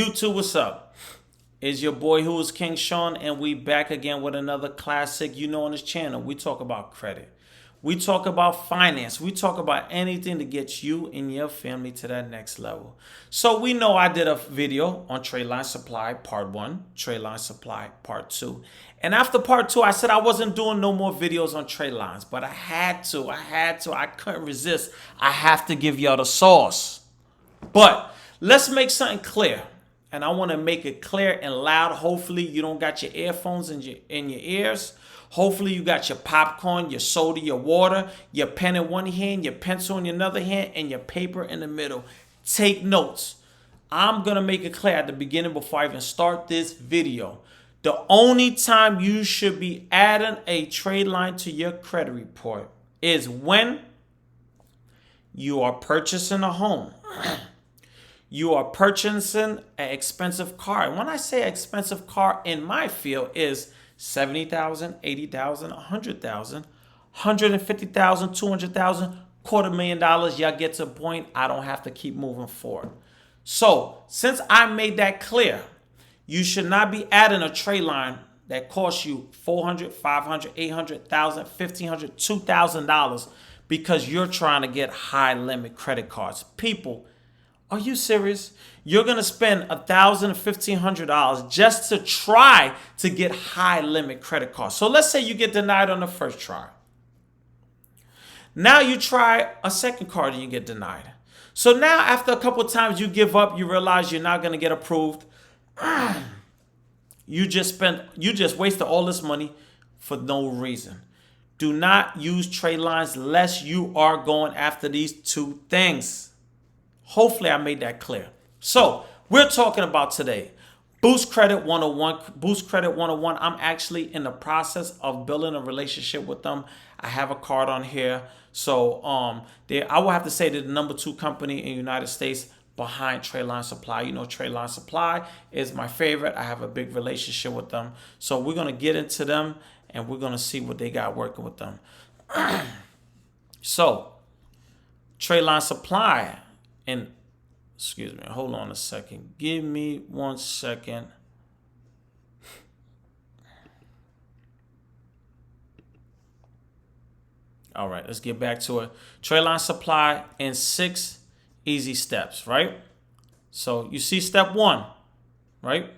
YouTube, what's up? It's your boy Whoiskingshawn, and we back again with another classic. You know, on this channel, we talk about credit. We talk about finance. We talk about anything to get you and your family to that next level. So we know I did a video on TRADELINE Supply Part 1, TRADELINE Supply Part 2. And after Part 2, I said I wasn't doing no more videos on TRADELINEs, but I had to. I couldn't resist. I have to give y'all the sauce. But let's make something clear. And I want to make it clear and loud. Hopefully you don't got your earphones in your ears. Hopefully you got your popcorn, your soda, your water, your pen in one hand, your pencil in another hand, and your paper in the middle. Take notes. I'm going to make it clear at the beginning before I even start this video. The only time you should be adding a trade line to your credit report is when you are purchasing a home. You are purchasing an expensive car. And when I say expensive car in my field is $70,000, $80,000, $100,000, $150,000, $200,000, $250,000. Y'all get to a point I don't have to keep moving forward. So since I made that clear, you should not be adding a trade line that costs you $400, $500, $800, $1,000, $1,500, $2,000 because you're trying to get high limit credit cards. People, are you serious? You're going to spend $1,000 or $1,500 just to try to get high limit credit cards. So let's say you get denied on the first try. Now you try a second card and you get denied. So now after a couple of times you give up, you realize you're not going to get approved. You just wasted all this money for no reason. Do not use trade lines unless you are going after these two things. Hopefully I made that clear. So we're talking about today Boost Credit 101. Boost Credit 101. I'm actually in the process of building a relationship with them. I have a card on here. So I will have to say they're the #2 company in the United States behind TRADELINE Supply. You know, TRADELINE Supply is my favorite. I have a big relationship with them. So we're going to get into them and we're going to see what they got working with them. So TRADELINE Supply. And excuse me, hold on a second. Give me 1 second. All right, let's get back to it. TRADELINE Supply in 6 easy steps, right? So you see step 1, right?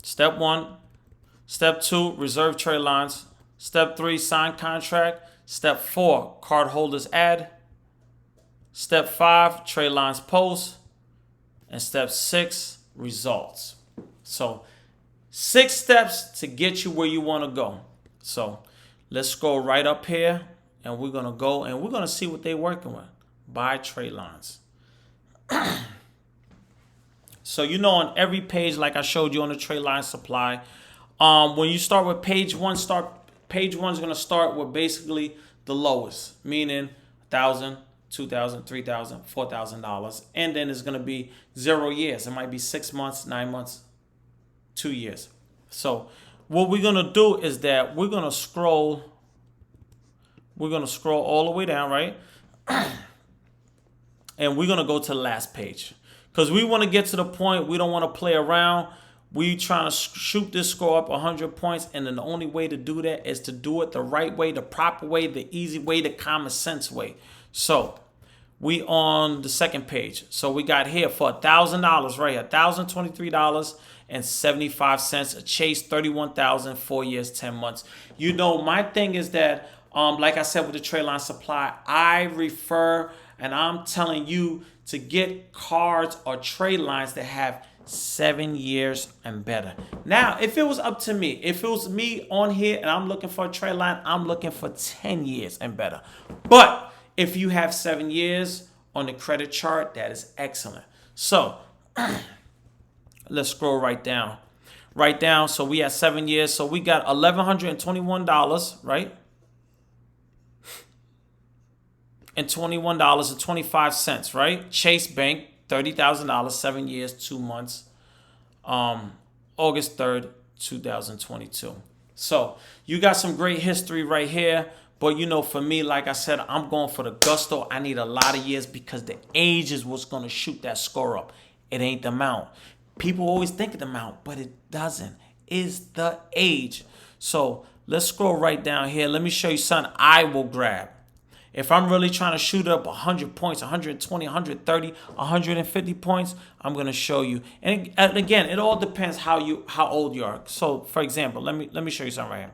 Step 1. Step 2, reserve trade lines. Step 3, sign contract. Step 4, cardholders add. Step 5, trade lines post. And step 6, results. So 6 steps to get you where you want to go. So let's go right up here and we're going to go and we're going to see what they're working with. Buy trade lines. So you know on every page, like I showed you on the TRADELINE Supply, when you start with page 1, page 1 is going to start with basically the lowest, meaning $1,000, $2,000, $3,000, $4,000, and then it's going to be 0 years. It might be 6 months, 9 months, 2 years. So what we're going to do is that we're going to scroll all the way down, right? And we're going to go to the last page because we want to get to the point. We don't want to play around. We trying to shoot this score up 100 points, and then the only way to do that is to do it the right way, the proper way, the easy way, the common sense way. So we on the second page. So we got here for $1,000 right here, $1,023.75. A Chase 31,000, 4 years, 10 months. You know, my thing is that, like I said with the TRADELINE Supply, I refer and I'm telling you to get cards or trade lines that have 7 years and better. Now, if it was up to me, if it was me on here and I'm looking for a trade line, I'm looking for 10 years and better. But if you have 7 years on the credit chart, that is excellent. So let's scroll right down. Right down. So we have 7 years. So we got $1,121, right? And $21.25, right? Chase Bank, $30,000, 7 years, 2 months. August 3rd, 2022. So you got some great history right here. But, you know, for me, like I said, I'm going for the gusto. I need a lot of years because the age is what's going to shoot that score up. It ain't the amount. People always think of the amount, but it doesn't. It's the age. So let's scroll right down here. Let me show you something I will grab. If I'm really trying to shoot up 100 points, 120, 130, 150 points, I'm going to show you. And again, it all depends how old you are. So for example, let me show you something right here.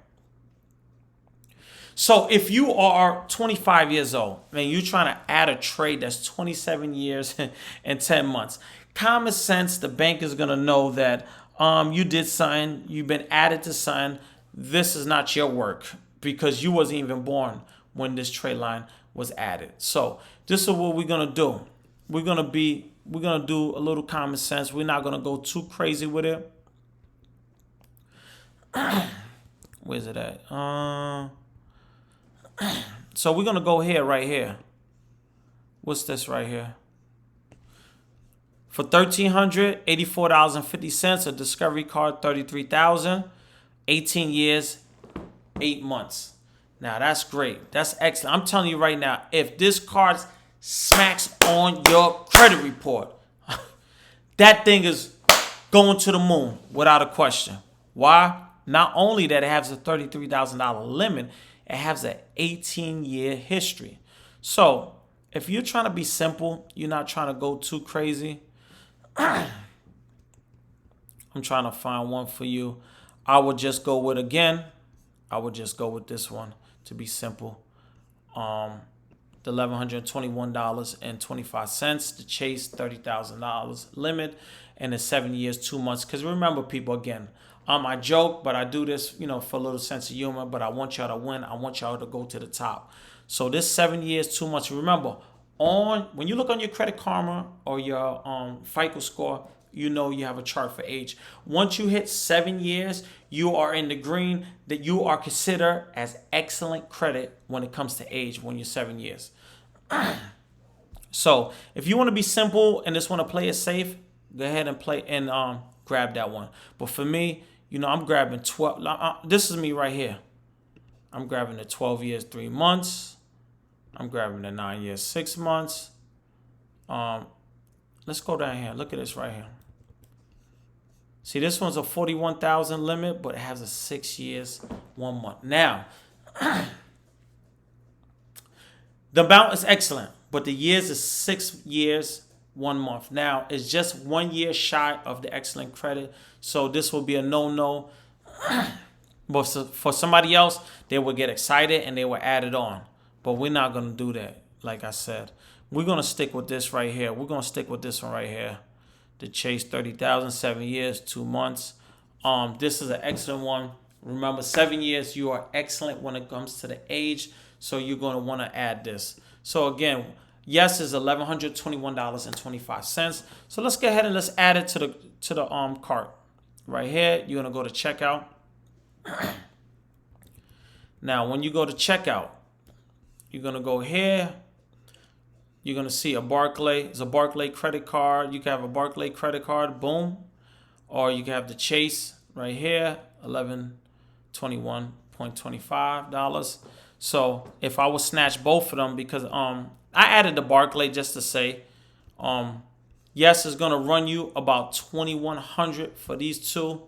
So if you are 25 years old and you're trying to add a trade that's 27 years and 10 months, common sense, the bank is going to know that you did something, you've been added to something. This is not your work because you wasn't even born when this trade line was added. So this is what we're going to do. We're going to do a little common sense. We're not going to go too crazy with it. Where's it at? So we're going to go here, right here. What's this right here? For $1,384.50, a Discovery card, $33,000, 18 years, 8 months. Now, that's great. That's excellent. I'm telling you right now, if this card smacks on your credit report, that thing is going to the moon without a question. Why? Not only that it has a $33,000 limit, it has an 18-year history. So if you're trying to be simple, you're not trying to go too crazy, I'm trying to find one for you. I would just go with, again, I would just go with this one to be simple. The $1,121.25, the Chase $30,000 limit, and the 7 years, 2 months. Because remember, people, again, I joke, but I do this, for a little sense of humor. But I want y'all to win. I want y'all to go to the top. So this 7 years, 2 months. Remember, when you look on your Credit Karma or your FICO score, you have a chart for age. Once you hit 7 years, you are in the green, that you are considered as excellent credit when it comes to age when you're 7 years. So if you want to be simple and just want to play it safe, go ahead and play and grab that one. But for me, I'm grabbing 12. This is me right here. I'm grabbing the 12 years, 3 months. I'm grabbing the 9 years, 6 months. Let's go down here. Look at this right here. See, this one's a 41,000 limit, but it has a 6 years, 1 month. Now, the amount is excellent, but the years is 6 years, 1 month. Now, it's just 1 year shy of the excellent credit, so this will be a no-no. But for somebody else, they will get excited and they will add it on. But we're not going to do that, like I said. We're going to stick with this right here. We're going to stick with this one right here. The Chase 30,000, 7 years, 2 months. This is an excellent one. Remember, 7 years, you are excellent when it comes to the age, so you're going to want to add this. So again, yes is $1,121.25. So let's go ahead and let's add it to the cart. Right here, you're going to go to checkout. Now, when you go to checkout, you're going to go here. You're going to see a Barclay. It's a Barclay credit card. You can have a Barclay credit card, boom. Or you can have the Chase right here, $1,121.25. So if I would snatch both of them, because I added the Barclay just to say, yes, it's going to run you about $2,100 for these two.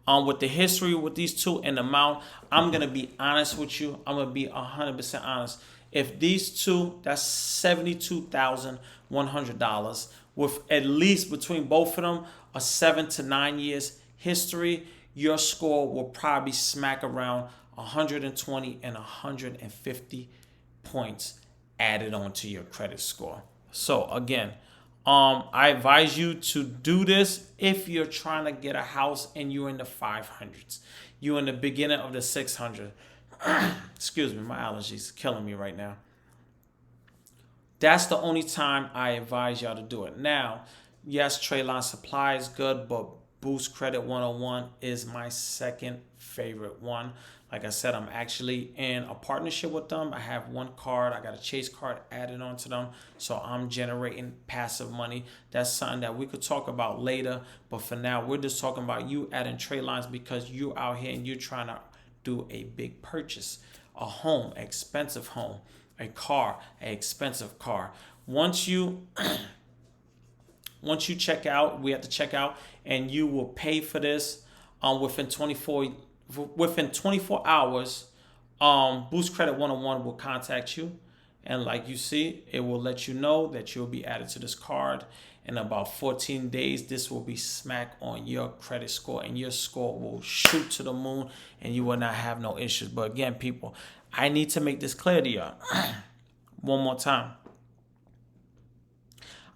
With the history with these two and the amount, I'm going to be honest with you. I'm going to be 100% honest. If these two, that's $72,100 with at least between both of them a 7 to 9 years history, your score will probably smack around 120 and 150 points added onto your credit score. So again, I advise you to do this if you're trying to get a house and you're in the 500s. You're in the beginning of the 600. Excuse me, my allergies are killing me right now. That's the only time I advise y'all to do it. Now, yes, TRADELINE supply is good, but Boost Credit 101 is my second favorite one. Like I said, I'm actually in a partnership with them. I have one card. I got a Chase card added onto them. So I'm generating passive money. That's something that we could talk about later. But for now, we're just talking about you adding trade lines because you're out here and you're trying to do a big purchase, a home, an expensive home, a car, an expensive car. Once you once you check out, we have to check out, and you will pay for this within 24 hours. Boost Credit 101 will contact you, and like you see, it will let you know that you'll be added to this card. In about 14 days, this will be smack on your credit score, and your score will shoot to the moon, and you will not have no issues. But again, people, I need to make this clear to y'all one more time.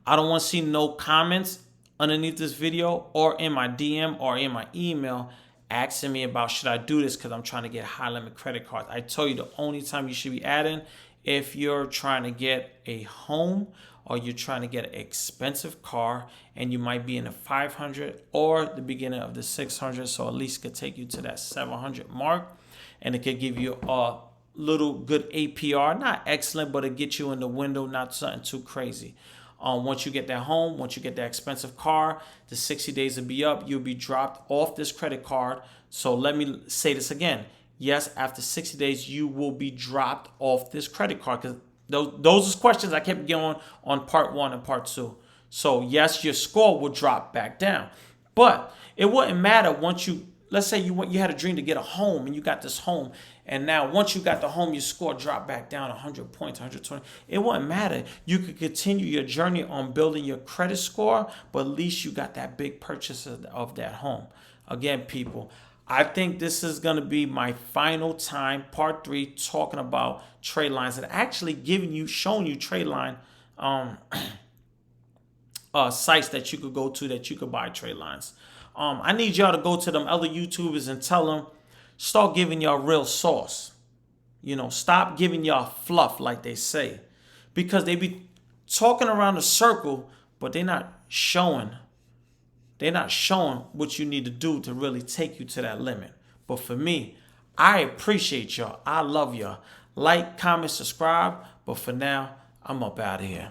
I don't want to see no comments underneath this video or in my DM or in my email asking me about should I do this because I'm trying to get high limit credit cards. I told you the only time you should be adding if you're trying to get a home or you're trying to get an expensive car and you might be in the 500 or the beginning of the 600. So at least it could take you to that 700 mark, and it could give you a little good APR, not excellent, but it gets you in the window, not something too crazy. Once you get that home, once you get that expensive car, the 60 days will be up. You'll be dropped off this credit card. So let me say this again. Yes, after 60 days, you will be dropped off this credit card, because those are questions I kept going on part 1 and part 2. So yes, your score will drop back down, but it wouldn't matter once you, let's say you had a dream to get a home and you got this home, and now once you got the home, your score dropped back down 100 points, 120. It wouldn't matter. You could continue your journey on building your credit score, but at least you got that big purchase of that home. Again, people, I think this is going to be my final time, part 3, talking about trade lines and actually showing you trade line sites that you could go to that you could buy trade lines. I need y'all to go to them other YouTubers and tell them, start giving y'all real sauce. Stop giving y'all fluff like they say, because they be talking around the circle, but they're not showing. They're not showing what you need to do to really take you to that limit. But for me, I appreciate y'all. I love y'all. Like, comment, subscribe. But for now, I'm up out of here.